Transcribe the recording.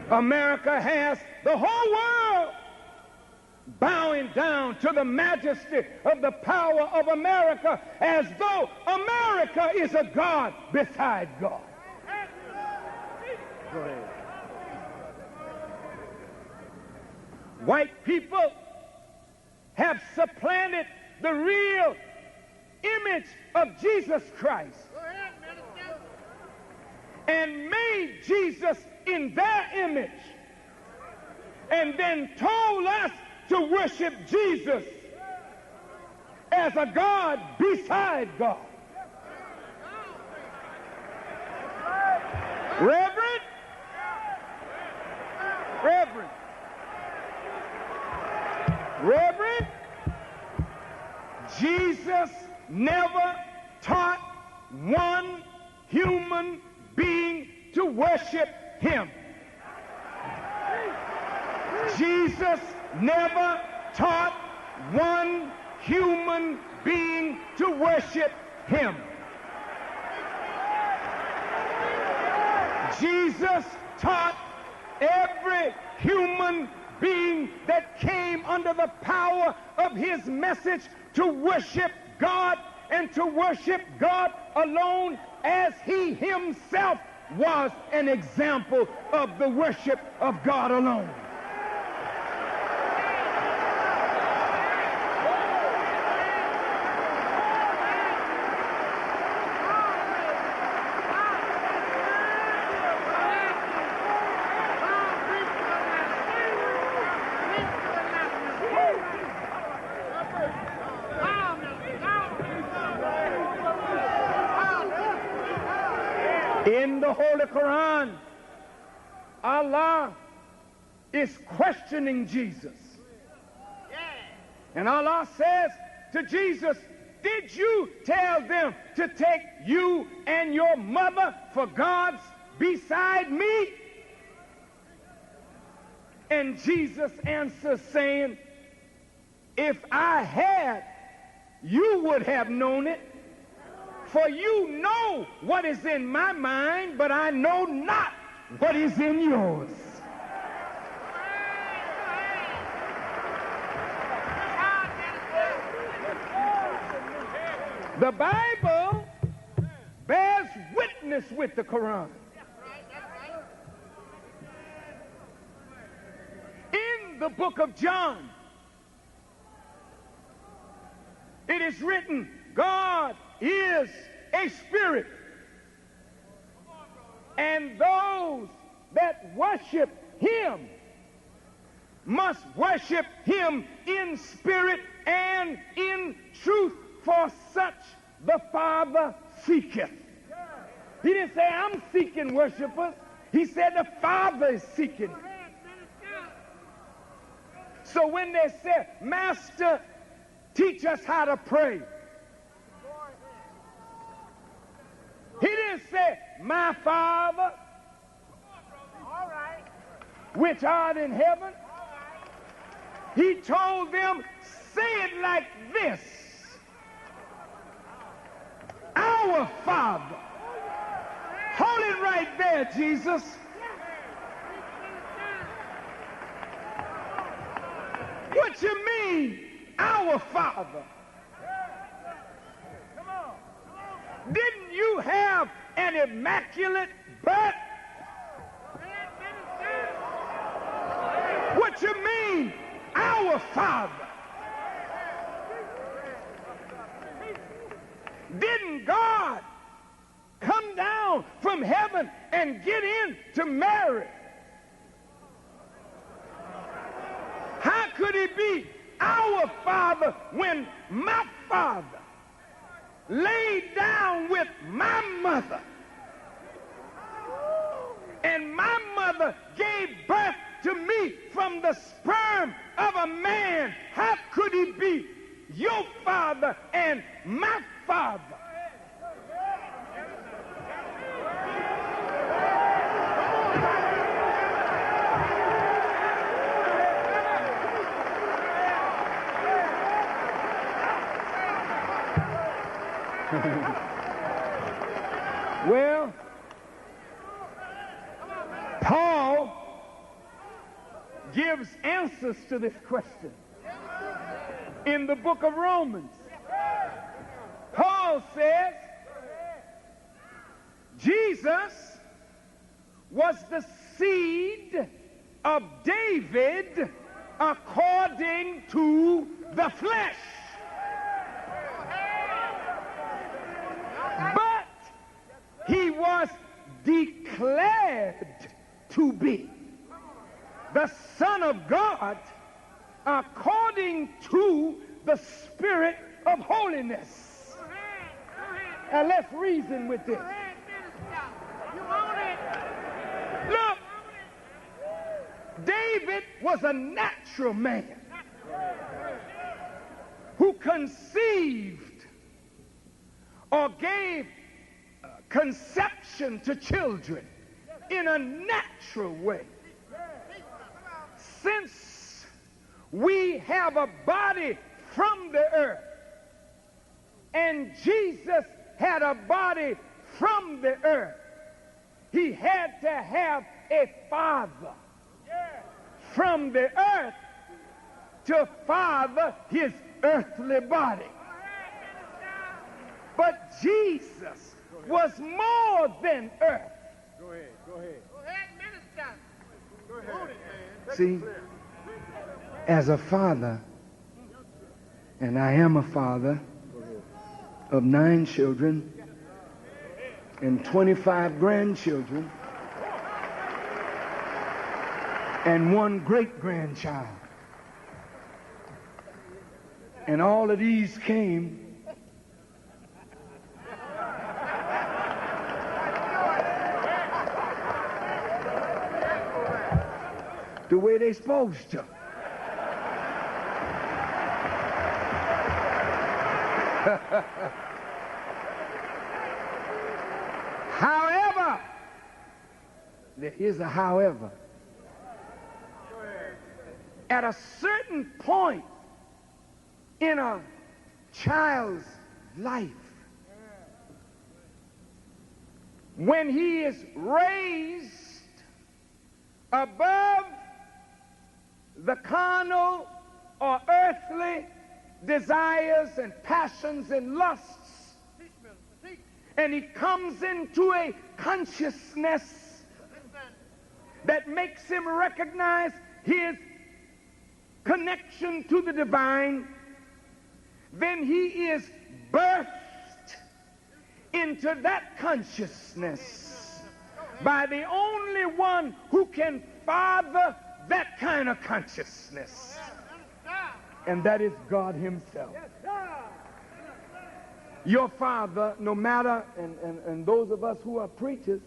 America has the whole world bowing down to the majesty of the power of America, as though America is a God beside God. Go ahead. White people have supplanted the real image of Jesus Christ and made Jesus in their image, and then told us to worship Jesus as a God beside God. Reverend, Jesus never taught one human being to worship him. Jesus never taught one human being to worship him. Jesus taught every human being that came under the power of his message to worship God, and to worship God alone, as he himself was an example of the worship of God alone. In the Holy Quran, Allah is questioning Jesus. And Allah says to Jesus, did you tell them to take you and your mother for gods beside me? And Jesus answers saying, if I had, you would have known it. For you know what is in my mind, but I know not what is in yours. The Bible bears witness with the Quran. In the book of John, it is written, God is a spirit, and those that worship him must worship him in spirit and in truth, for such the Father seeketh. He didn't say, I'm seeking worshipers. He said the Father is seeking. So when they said, Master, teach us how to pray, he didn't say, my Father, which art in heaven. He told them, say it like this: our Father. Hold it right there, Jesus. What you mean, our Father? Didn't you have an immaculate birth? What you mean, our Father? Didn't God come down from heaven and get in to Mary? How could he be our Father when my Father laid down with my mother, and my mother gave birth to me from the sperm of a man? How could he be your father and my father? Well, Paul gives answers to this question. In the book of Romans, Paul says Jesus was the seed of David according to the flesh. But he was declared to be the Son of God according to the Spirit of holiness. Now let's reason with this. Look, David was a natural man who conceived or gave conception to children in a natural way. Since we have a body from the earth and Jesus had a body from the earth, he had to have a father from the earth to father his earthly body. But Jesus was more than earth. Go ahead, minister. Go ahead. See, as a father, and I am a father of 9 children and 25 grandchildren and 1 great-grandchild. And all of these came the way they're supposed to. However, there is a however. At a certain point in a child's life, when he is raised above the carnal or earthly desires and passions and lusts, and he comes into a consciousness that makes him recognize his connection to the divine, then he is birthed into that consciousness by the only one who can father that kind of consciousness, and that is God himself. Your father, no matter, and those of us who are preachers,